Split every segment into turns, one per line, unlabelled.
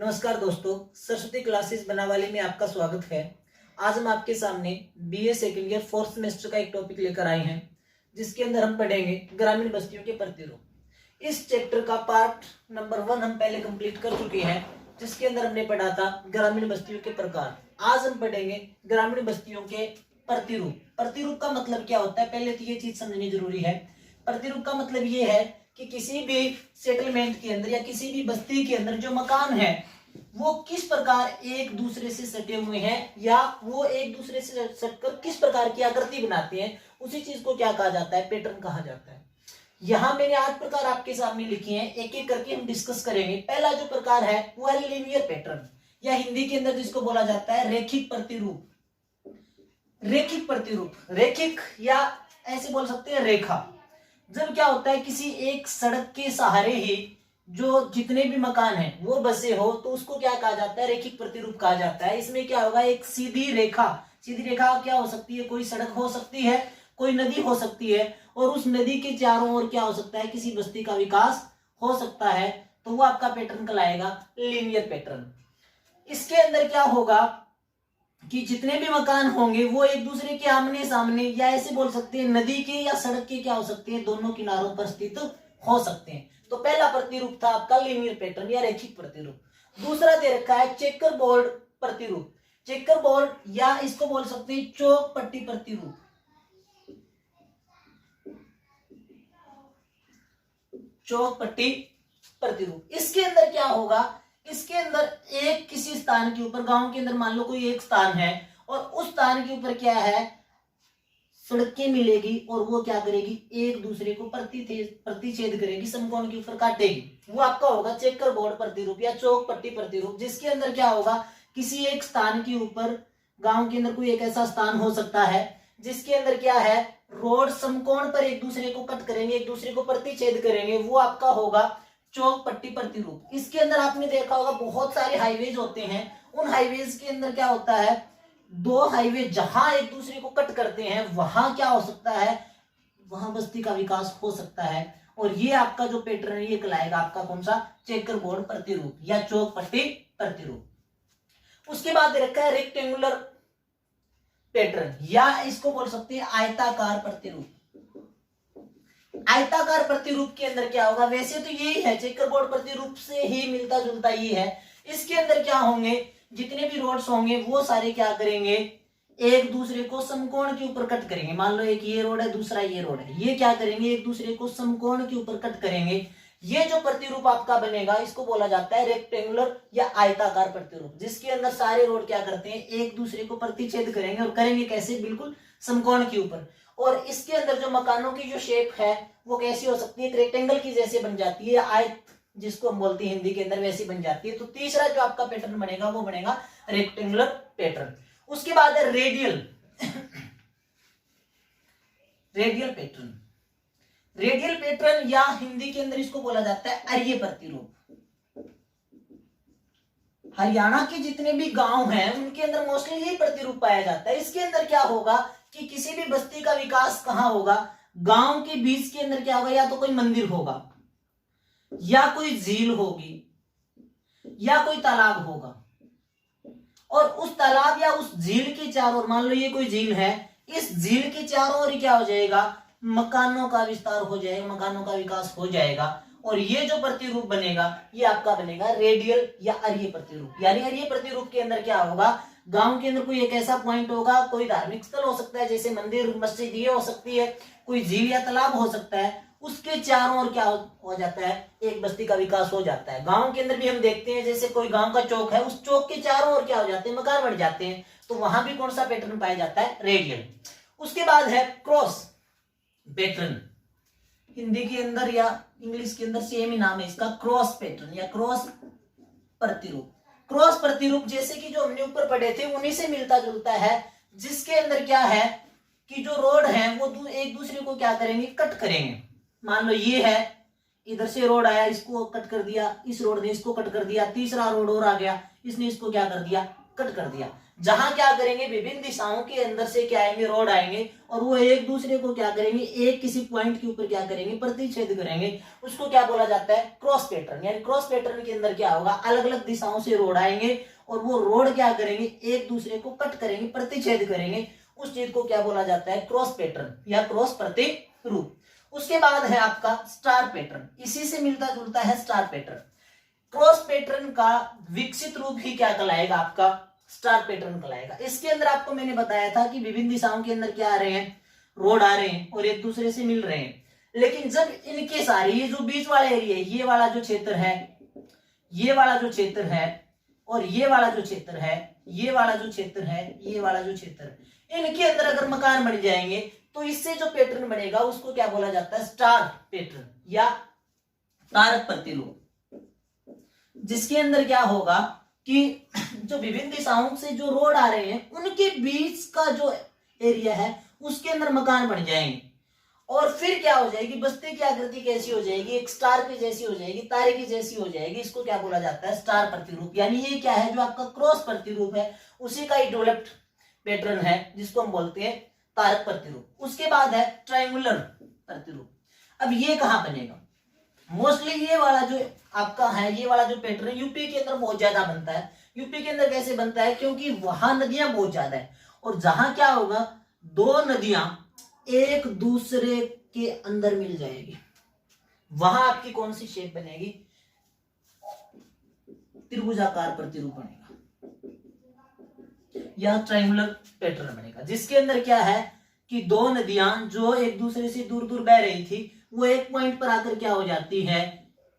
नमस्कार दोस्तों, सरस्वती क्लासेस बनावाली में आपका स्वागत है। आज हम आपके सामने BA second year fourth semester का एक टॉपिक लेकर आए हैं, जिसके अंदर हम पढ़ेंगे ग्रामीण बस्तियों के प्रतिरूप। इस चैप्टर का पार्ट नंबर 1 हम पहले कंप्लीट कर चुके हैं, जिसके अंदर हमने पढ़ा था ग्रामीण बस्तियों के प्रकार। आज हम पढ़ेंगे ग्रामीण बस्तियों के प्रतिरूप। प्रतिरूप का मतलब क्या होता है, पहले तो ये चीज समझनी जरूरी है। प्रतिरूप का मतलब ये है कि किसी भी सेटलमेंट के अंदर या किसी भी बस्ती के अंदर जो मकान है वो किस प्रकार एक दूसरे से सटे हुए हैं या वो एक दूसरे से सटकर किस प्रकार की आकृति बनाते हैं, उसी चीज को क्या कहा जाता है, पैटर्न कहा जाता है। यहां मैंने 8 प्रकार आपके सामने लिखे हैं, एक एक करके हम डिस्कस करेंगे। पहला जो प्रकार है वो है लीनियर पैटर्न, या हिंदी के अंदर जिसको बोला जाता है रेखिक प्रतिरूप। रेखिक प्रतिरूप, रेखिक या ऐसे बोल सकते हैं रेखा। जब क्या होता है, किसी एक सड़क के सहारे ही जो जितने भी मकान हैं वो बसे हो, तो उसको क्या कहा जाता है, रेखिक प्रतिरूप कहा जाता है। इसमें क्या होगा, एक सीधी रेखा। सीधी रेखा क्या हो सकती है, कोई सड़क हो सकती है, कोई नदी हो सकती है, और उस नदी के चारों ओर क्या हो सकता है, किसी बस्ती का विकास हो सकता है। तो वो आपका पैटर्न कहलाएगा लीनियर पैटर्न। इसके अंदर क्या होगा कि जितने भी मकान होंगे वो एक दूसरे के आमने सामने, या ऐसे बोल सकते हैं नदी के या सड़क के क्या हो सकते हैं, दोनों किनारों पर स्थित हो सकते हैं। तो पहला प्रतिरूप था आपका लीनियर पैटर्न या रेखिक प्रतिरूप। दूसरा दे रखा है चेकर बोर्ड प्रतिरूप। चेकर बोर्ड या इसको बोल सकते हैं चौक पट्टी प्रतिरूप। चौक पट्टी प्रतिरूप, इसके अंदर क्या होगा, इसके अंदर एक किसी स्थान के ऊपर, गांव के अंदर मान लो कोई एक स्थान है और उस स्थान के ऊपर क्या है, सड़कें मिलेगी और वो क्या करेगी, एक दूसरे को प्रतिच्छेद करेगी, समकोण के ऊपर काटेगी। वो आपका होगा चेकर बोर्ड प्रतिरूप या चौक पट्टी प्रतिरूप, जिसके अंदर क्या होगा, किसी एक स्थान के ऊपर, गांव के अंदर कोई एक ऐसा स्थान हो सकता है जिसके अंदर क्या है, रोड समकोण पर एक दूसरे को कट करेंगे, एक दूसरे को प्रतिच्छेद करेंगे, वो आपका होगा चौक पट्टी प्रतिरूप। इसके अंदर आपने देखा होगा बहुत सारे हाईवेज होते हैं, उन हाईवेज के अंदर क्या होता है, दो हाईवे जहां एक दूसरे को कट करते हैं वहां क्या हो सकता है, वहां बस्ती का विकास हो सकता है। और ये आपका जो पैटर्न है ये कहलाएगा आपका कौन सा, चेकर बोर्ड प्रतिरूप या चौक पट्टी प्रतिरूप। उसके बाद रखा है रेक्टेंगुलर पैटर्न, या इसको बोल सकते हैं आयताकार प्रतिरूप। आयताकार प्रतिरूप के अंदर क्या होगा, वैसे तो यही है, चेकर बोर्ड प्रतिरूप से ही मिलता जुलता ये है। इसके अंदर क्या होंगे, जितने भी रोड्स होंगे वो सारे क्या करेंगे, एक दूसरे को समकोण के ऊपर कट करेंगे। मान लो एक ये रोड है, दूसरा ये रोड है, ये क्या करेंगे, एक दूसरे को समकोण के ऊपर कट करेंगे। ये जो प्रतिरूप आपका बनेगा इसको बोला जाता है रेक्टेंगुलर या आयताकार प्रतिरूप, जिसके अंदर सारे रोड क्या करते हैं, एक दूसरे को प्रतिच्छेद करेंगे, और करेंगे कैसे, बिल्कुल समकोण के ऊपर। और इसके अंदर जो मकानों की जो शेप है वो कैसी हो सकती है, एक रेक्टेंगल की जैसे बन जाती है, आयत जिसको हम बोलते हैं हिंदी के अंदर, वैसी बन जाती है। तो तीसरा जो आपका पैटर्न बनेगा वो बनेगा रेक्टेंगुलर पैटर्न। उसके बाद है radial radial pattern. Radial pattern या हिंदी के अंदर इसको बोला जाता है अरीय प्रतिरूप। हरियाणा के जितने भी गांव हैं उनके अंदर मोस्टली यही प्रतिरूप पाया जाता है। इसके अंदर क्या होगा कि किसी भी बस्ती का विकास कहां होगा, गांव के बीच के अंदर क्या होगा, या तो कोई मंदिर होगा, या कोई झील होगी, या कोई तालाब होगा, और उस तालाब या उस झील के चारों, मान लो ये कोई झील है, इस झील के चारों ओर क्या हो जाएगा, मकानों का विस्तार हो जाएगा, मकानों का विकास हो जाएगा। और ये जो प्रतिरूप बनेगा ये आपका बनेगा रेडियल या अरीय प्रतिरूप। यानी अरीय प्रतिरूप के अंदर क्या होगा, गांव के अंदर कोई एक ऐसा पॉइंट होगा, कोई धार्मिक स्थल हो सकता है जैसे मंदिर मस्जिद ये हो सकती है, कोई झील या तालाब हो सकता है, उसके चारों ओर क्या हो जाता है, एक बस्ती का विकास हो जाता है। गांव के अंदर भी हम देखते हैं जैसे कोई गांव का चौक है, उस चौक के चारों ओर क्या हो जाते हैं, मकान बन जाते हैं। तो वहां भी कौन सा पैटर्न पाया जाता है, रेडियल। उसके बाद है क्रॉस पैटर्न। हिंदी के अंदर या इंग्लिश के अंदर सेम ही नाम है इसका, क्रॉस पैटर्न या क्रॉस प्रतिरूप। क्रॉस प्रतिरूप जैसे कि जो हमने ऊपर पढ़े थे उन्हीं से मिलता जुलता है, जिसके अंदर क्या है कि जो रोड है वो एक दूसरे को क्या करेंगे, कट करेंगे। मान लो ये है, इधर से रोड आया, इसको कट कर दिया, इस रोड ने इसको कट कर दिया, तीसरा रोड और आ गया, इसने इसको क्या कर दिया, कट कर दिया। जहां क्या करेंगे, विभिन्न दिशाओं के अंदर से क्या आएंगे, रोड आएंगे और वो एक दूसरे को क्या करेंगे, एक किसी पॉइंट के ऊपर क्या करेंगे, प्रतिच्छेद करेंगे। उसको क्या बोला जाता है, क्रॉस पैटर्न। यानी क्रॉस पैटर्न के अंदर क्या होगा, अलग अलग दिशाओं से रोड आएंगे और वो रोड क्या करेंगे, एक दूसरे को कट करेंगे, प्रतिच्छेद करेंगे। उस चीज को क्या बोला जाता है, क्रॉस पैटर्न या क्रॉस प्रतिरूप। उसके बाद है आपका स्टार पैटर्न, इसी से मिलता जुलता है स्टार पैटर्न। क्रॉस पैटर्न का विकसित रूप ही क्या कहलाएगा, आपका स्टार पैटर्न कहलाएगा। इसके अंदर आपको मैंने बताया था कि विभिन्न दिशाओं के अंदर क्या आ रहे हैं, रोड आ रहे हैं और एक दूसरे से मिल रहे हैं। लेकिन जब इनके सारे ये जो बीच वाला एरिया है, ये वाला जो क्षेत्र है, ये वाला जो क्षेत्र है और ये वाला जो क्षेत्र है, ये वाला जो क्षेत्र है, ये वाला जो क्षेत्र है, इनके अंदर अगर मकान बन जाएंगे तो इससे जो पैटर्न बनेगा उसको क्या बोला जाता है, स्टार पैटर्न या तारक प्रतिरूप। जिसके अंदर क्या होगा कि जो विभिन्न दिशाओं से जो रोड आ रहे हैं उनके बीच का जो एरिया है उसके अंदर मकान बन जाएंगे और फिर क्या हो जाएगी, बस्ती की आकृति कैसी हो जाएगी, एक स्टार की जैसी हो जाएगी, तारे की जैसी हो जाएगी। इसको क्या बोला जाता है, स्टार प्रतिरूप। यानी ये क्या है, जो आपका क्रॉस प्रतिरूप है उसी का ही डेवलप्ड पैटर्न है जिसको हम बोलते हैं तारक प्रतिरूप। उसके बाद है ट्रायंगुलर प्रतिरूप। अब ये कहां बनेगा, मोस्टली ये वाला जो आपका है, ये वाला जो पैटर्न है यूपी के अंदर बहुत ज्यादा बनता है। यूपी के अंदर कैसे बनता है, क्योंकि वहां नदियां बहुत ज्यादा है और जहां क्या होगा, दो नदियां एक दूसरे के अंदर मिल जाएगी, वहां आपकी कौन सी शेप बनेगी, त्रिभुजाकार प्रतिरूप बनेगा या ट्रायंगुलर पैटर्न बनेगा। जिसके अंदर क्या है कि दो नदियां जो एक दूसरे से दूर दूर बह रही थी वो एक पॉइंट पर आकर क्या हो जाती है,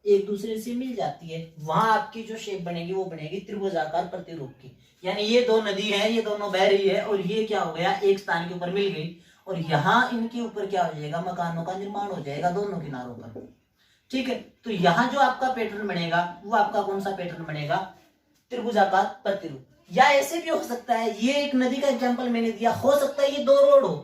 एक दूसरे से मिल जाती है। वहां आपकी जो शेप बनेगी वो बनेगी त्रिभुजाकार प्रतिरूप की। यानी ये दो नदी है, ये दोनों बह रही है और ये क्या हो गया, एक स्थान के ऊपर मिल गई और यहाँ इनके ऊपर क्या हो जाएगा, मकानों का निर्माण हो जाएगा दोनों किनारों पर। ठीक है, तो यहाँ जो आपका पैटर्न बनेगा वो आपका कौन सा पैटर्न बनेगा, त्रिभुजाकार प्रतिरूप। या ऐसे भी हो सकता है, ये एक नदी का एग्जांपल मैंने दिया, हो सकता है ये दो रोड हो,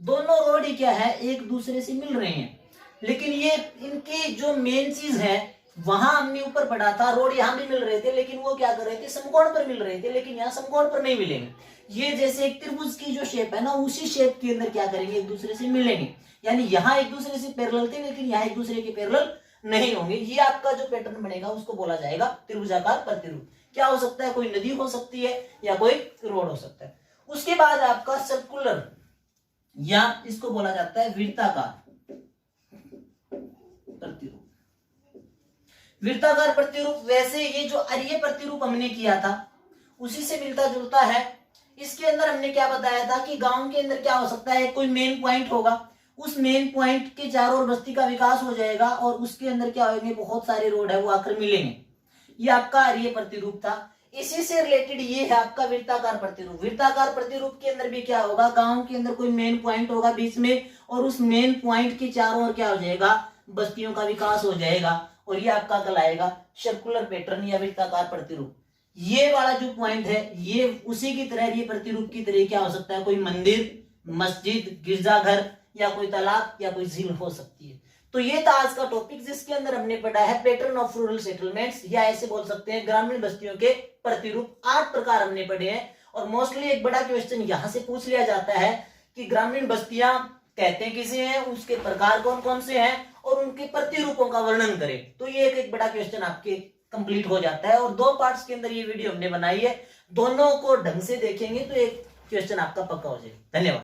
दोनों रोड ही क्या है, एक दूसरे से मिल रहे हैं, लेकिन ये इनकी जो मेन चीज है वहां हमने ऊपर पढ़ा था, रोड यहां भी मिल रहे थे लेकिन वो क्या कर रहे थे, समकोण पर मिल रहे थे, लेकिन यहाँ समकोण पर नहीं मिलेंगे। ये जैसे एक त्रिभुज की जो शेप है ना, उसी शेप के अंदर क्या करेंगे, एक दूसरे से मिलेंगे। यानी यहाँ एक दूसरे से पैरेलल थे लेकिन यहाँ एक दूसरे के पैरेलल नहीं होंगे। ये आपका जो पैटर्न बनेगा उसको बोला जाएगा त्रिभुजाकार प्रतिरूप। क्या हो सकता है, कोई नदी हो सकती है या कोई रोड हो सकता है। उसके बाद आपका सर्कुलर या इसको बोला जाता है वृत्ताकार प्रतिरूप। वृत्ताकार प्रतिरूप, वैसे ये जो अरीय प्रतिरूप हमने किया था उसी से मिलता जुलता है। इसके अंदर हमने क्या बताया था कि गांव के अंदर क्या हो सकता है, कोई मेन पॉइंट होगा, उस मेन पॉइंट के चारों ओर बस्ती का विकास हो जाएगा और उसके अंदर क्या होंगे, बहुत सारे रोड है वो आकर मिलेंगे। ये आपका अरीय प्रतिरूप था। इसी से रिलेटेड ये है आपका वृत्ताकार प्रतिरूप। वृत्ताकार प्रतिरूप के अंदर भी क्या होगा, गांव के अंदर कोई मेन पॉइंट होगा बीच में और उस मेन पॉइंट के चारों ओर क्या हो जाएगा, बस्तियों का विकास हो जाएगा और ये आपका कहलाएगा सर्कुलर पैटर्न या वृत्ताकार प्रतिरूप। ये वाला जो पॉइंट है ये उसी की तरह, ये प्रतिरूप की तरह क्या हो सकता है, कोई मंदिर, मस्जिद, गिरजाघर या कोई तालाब या कोई झील हो सकती है। तो ये था आज का टॉपिक जिसके अंदर हमने पढ़ा है पैटर्न ऑफ रूरल सेटलमेंट्स या ऐसे बोल सकते हैं ग्रामीण बस्तियों के प्रतिरूप। 8 प्रकार हमने पढ़े हैं और मोस्टली एक बड़ा क्वेश्चन यहां से पूछ लिया जाता है कि ग्रामीण बस्तियां कहते किसे हैं, उसके प्रकार कौन कौन से हैं और उनके प्रतिरूपों का वर्णन करें। तो ये एक बड़ा क्वेश्चन आपके कंप्लीट हो जाता है और 2 पार्ट्स के अंदर ये वीडियो हमने बनाई है। दोनों को ढंग से देखेंगे तो एक क्वेश्चन आपका पक्का हो जाएगा। धन्यवाद।